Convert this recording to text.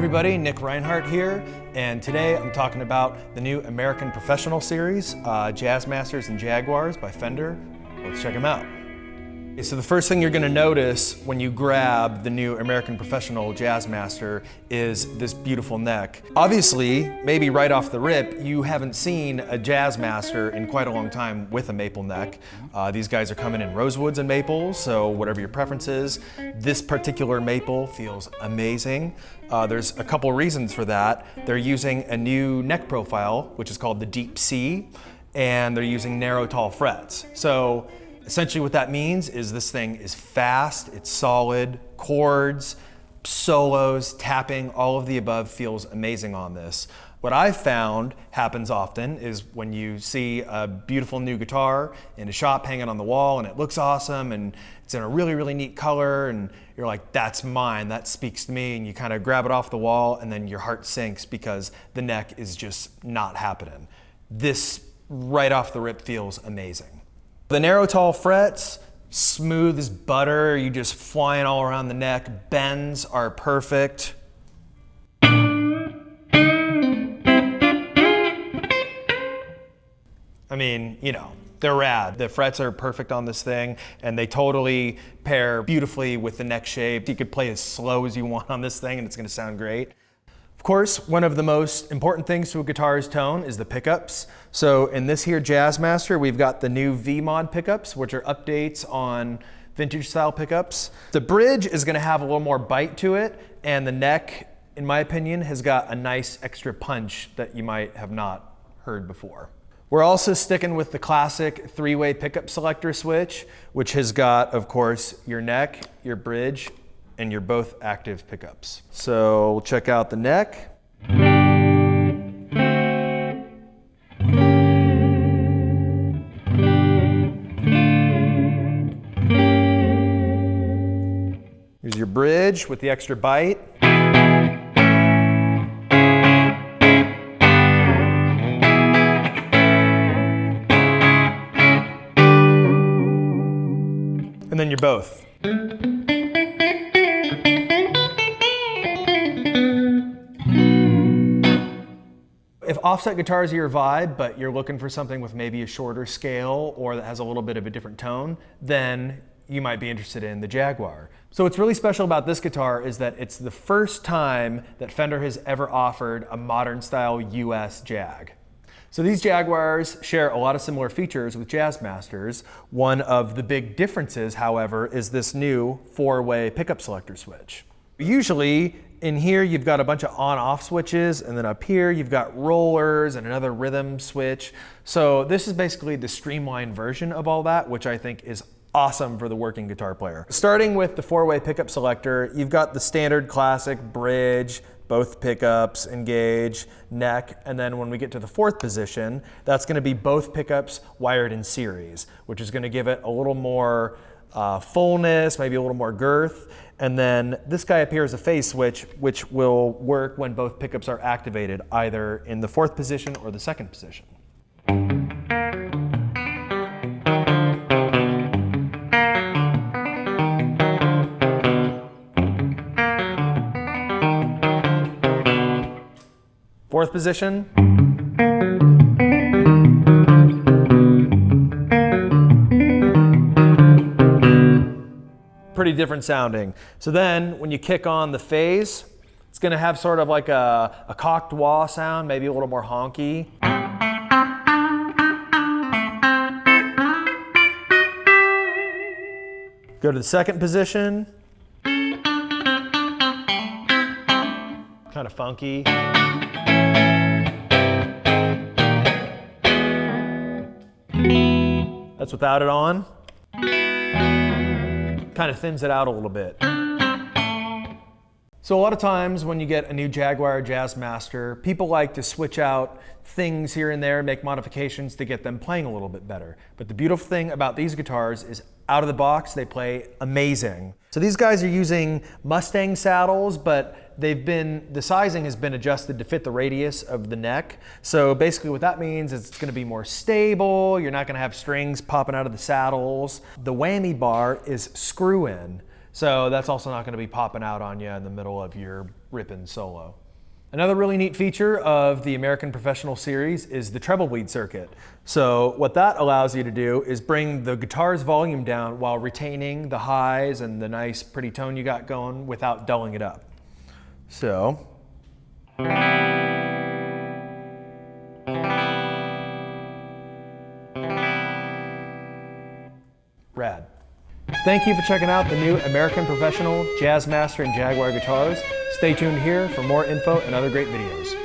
everybody, Nick Reinhart here, and today I'm talking about the new American Professional series, Jazzmasters and Jaguars by Fender. Let's check them out. Okay, so the first thing you're going to notice when you grab the new American Professional Jazzmaster is this beautiful neck. Obviously, maybe right off the rip, you haven't seen a Jazzmaster in quite a long time with a maple neck. These guys are coming in rosewoods and maples, so whatever your preference is, this particular maple feels amazing. There's a couple reasons for that. They're using a new neck profile, which is called the Deep C, and they're using narrow, tall frets. So essentially what that means is this thing is fast, it's solid, chords, solos, tapping, all of the above feels amazing on this. What I've found happens often is when you see a beautiful new guitar in a shop hanging on the wall and it looks awesome and it's in a really, really neat color and you're like, that's mine, that speaks to me, and you kind of grab it off the wall and then your heart sinks because the neck is just not happening. This right off the rip feels amazing. The narrow, tall frets, smooth as butter, you just flying all around the neck. Bends are perfect. I mean, you know, they're rad. The frets are perfect on this thing, and they totally pair beautifully with the neck shape. You could play as slow as you want on this thing, and it's gonna sound great. Of course, one of the most important things to a guitar's tone is the pickups. So in this here Jazzmaster, we've got the new V-Mod pickups, which are updates on vintage style pickups. The bridge is gonna have a little more bite to it, and the neck, in my opinion, has got a nice extra punch that you might have not heard before. We're also sticking with the classic three-way pickup selector switch, which has got, of course, your neck, your bridge, and your both active pickups. So we'll check out the neck. Here's your bridge with the extra bite. And then your both. If offset guitars are your vibe, but you're looking for something with maybe a shorter scale or that has a little bit of a different tone, then you might be interested in the Jaguar. So what's really special about this guitar is that it's the first time that Fender has ever offered a modern style US Jag. So these Jaguars share a lot of similar features with Jazzmasters. One of the big differences, however, is this new four-way pickup selector switch. Usually, in here, you've got a bunch of on-off switches, and then up here, you've got rollers and another rhythm switch. So this is basically the streamlined version of all that, which I think is awesome for the working guitar player. Starting with the four-way pickup selector, you've got the standard classic bridge, both pickups, engage, neck, and then when we get to the fourth position, that's gonna be both pickups wired in series, which is gonna give it a little more fullness, maybe a little more girth. And then this guy up here is a phase switch, which will work when both pickups are activated, either in the fourth position or the second position. Fourth position. Pretty different sounding. So then when you kick on the phase, it's gonna have sort of like a cocked wah sound, maybe a little more honky. Go to the second position. Kind of funky. That's without it on. Kind of thins it out a little bit. So a lot of times when you get a new Jaguar or Jazzmaster, people like to switch out things here and there, make modifications to get them playing a little bit better. But the beautiful thing about these guitars is out of the box, they play amazing. So these guys are using Mustang saddles, but the sizing has been adjusted to fit the radius of the neck. So basically what that means is it's gonna be more stable, you're not gonna have strings popping out of the saddles. The whammy bar is screw-in. So that's also not going to be popping out on you in the middle of your ripping solo. Another really neat feature of the American Professional series is the treble-bleed circuit. So what that allows you to do is bring the guitar's volume down while retaining the highs and the nice pretty tone you got going without dulling it up. So. Rad. Thank you for checking out the new American Professional Jazzmaster and Jaguar guitars. Stay tuned here for more info and other great videos.